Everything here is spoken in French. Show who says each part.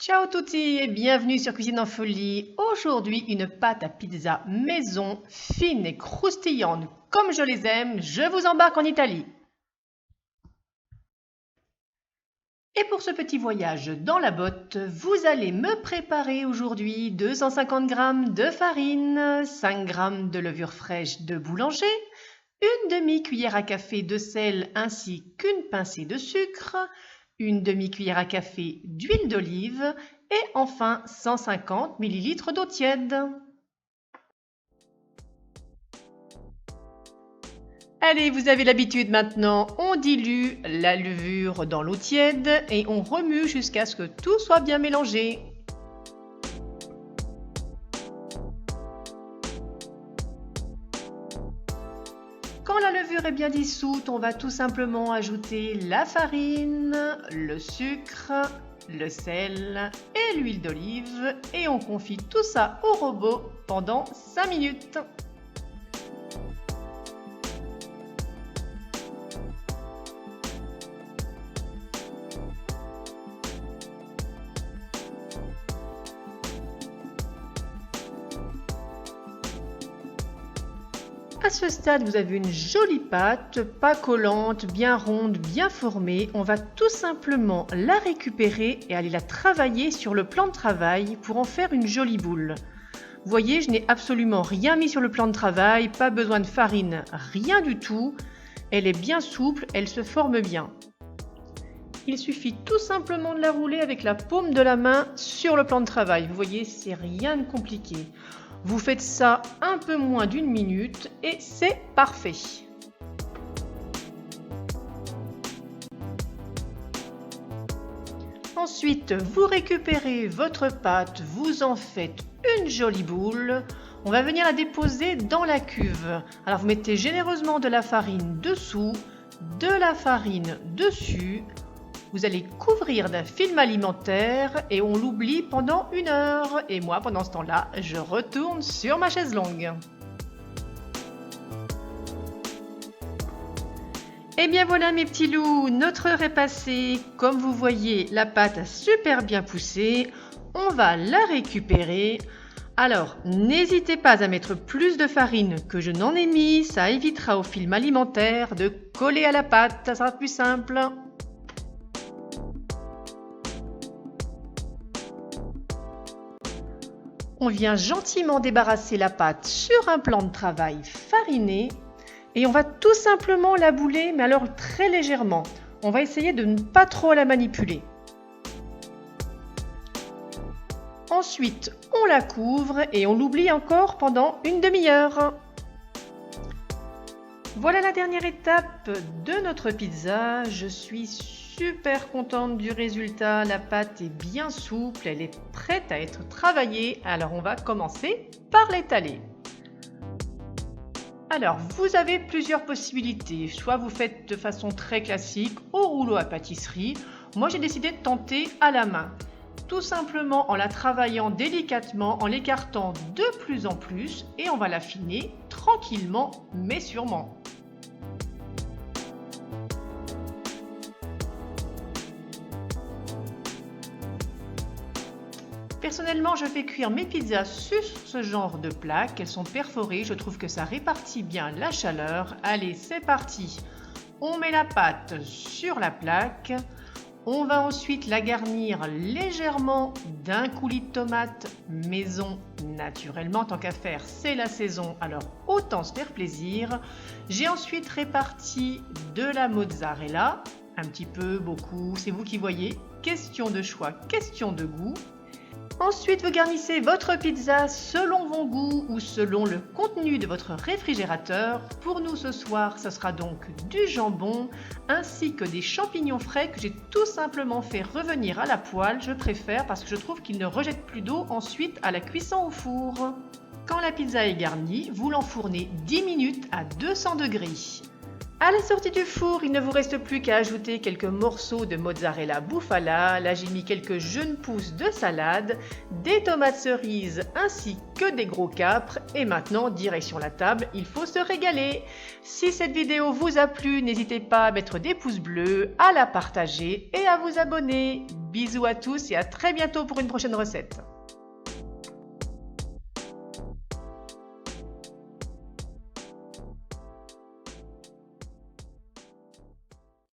Speaker 1: Ciao tutti et bienvenue sur Cuisine en Folie. Aujourd'hui, une pâte à pizza maison, fine et croustillante comme je les aime. Je vous embarque en Italie. Et pour ce petit voyage dans la botte, vous allez me préparer aujourd'hui 250 g de farine, 5 g de levure fraîche de boulanger, une demi-cuillère à café de sel ainsi qu'une pincée de sucre, une demi-cuillère à café d'huile d'olive et enfin 150 ml d'eau tiède. Allez, vous avez l'habitude maintenant, on dilue la levure dans l'eau tiède et on remue jusqu'à ce que tout soit bien mélangé. Quand la levure est bien dissoute, on va tout simplement ajouter la farine, le sucre, le sel et l'huile d'olive et on confie tout ça au robot pendant 5 minutes. À ce stade, vous avez une jolie pâte, pas collante, bien ronde, bien formée. On va tout simplement la récupérer et aller la travailler sur le plan de travail pour en faire une jolie boule. Vous voyez, je n'ai absolument rien mis sur le plan de travail, pas besoin de farine, rien du tout. Elle est bien souple, elle se forme bien. Il suffit tout simplement de la rouler avec la paume de la main sur le plan de travail. Vous voyez, c'est rien de compliqué. Vous faites ça un peu moins d'1 minute et c'est parfait. Ensuite, vous récupérez votre pâte, vous en faites une jolie boule. On va venir la déposer dans la cuve. Alors vous mettez généreusement de la farine dessous, de la farine dessus. Vous allez couvrir d'un film alimentaire et on l'oublie pendant 1 heure. Et moi, pendant ce temps-là, je retourne sur ma chaise longue. Et bien voilà mes petits loups, notre heure est passée. Comme vous voyez, la pâte a super bien poussé. On va la récupérer. Alors, n'hésitez pas à mettre plus de farine que je n'en ai mis. Ça évitera au film alimentaire de coller à la pâte. Ça sera plus simple. On vient gentiment débarrasser la pâte sur un plan de travail fariné et on va tout simplement la bouler, mais alors très légèrement. On va essayer de ne pas trop la manipuler. Ensuite, on la couvre et on l'oublie encore pendant 1 demi-heure. Voilà la dernière étape de notre pizza. Je suis super contente du résultat. La pâte est bien souple, elle est prête à être travaillée. Alors on va commencer par l'étaler. Alors vous avez plusieurs possibilités. Soit vous faites de façon très classique au rouleau à pâtisserie. Moi j'ai décidé de tenter à la main. Tout simplement en la travaillant délicatement, en l'écartant de plus en plus et on va l'affiner tranquillement mais sûrement. Personnellement, je fais cuire mes pizzas sur ce genre de plaque. Elles sont perforées, je trouve que ça répartit bien la chaleur. Allez, c'est parti. On met la pâte sur la plaque. On va ensuite la garnir légèrement d'un coulis de tomates maison naturellement. Tant qu'à faire, c'est la saison, alors autant se faire plaisir. J'ai ensuite réparti de la mozzarella, un petit peu, beaucoup, c'est vous qui voyez. Question de choix, question de goût. Ensuite, vous garnissez votre pizza selon vos goûts ou selon le contenu de votre réfrigérateur. Pour nous ce soir, ce sera donc du jambon ainsi que des champignons frais que j'ai tout simplement fait revenir à la poêle. Je préfère parce que je trouve qu'ils ne rejettent plus d'eau ensuite à la cuisson au four. Quand la pizza est garnie, vous l'enfournez 10 minutes à 200 degrés. À la sortie du four, il ne vous reste plus qu'à ajouter quelques morceaux de mozzarella bufala. Là, j'ai mis quelques jeunes pousses de salade, des tomates cerises ainsi que des gros capres. Et maintenant, direction la table, il faut se régaler. Si cette vidéo vous a plu, n'hésitez pas à mettre des pouces bleus, à la partager et à vous abonner. Bisous à tous et à très bientôt pour une prochaine recette.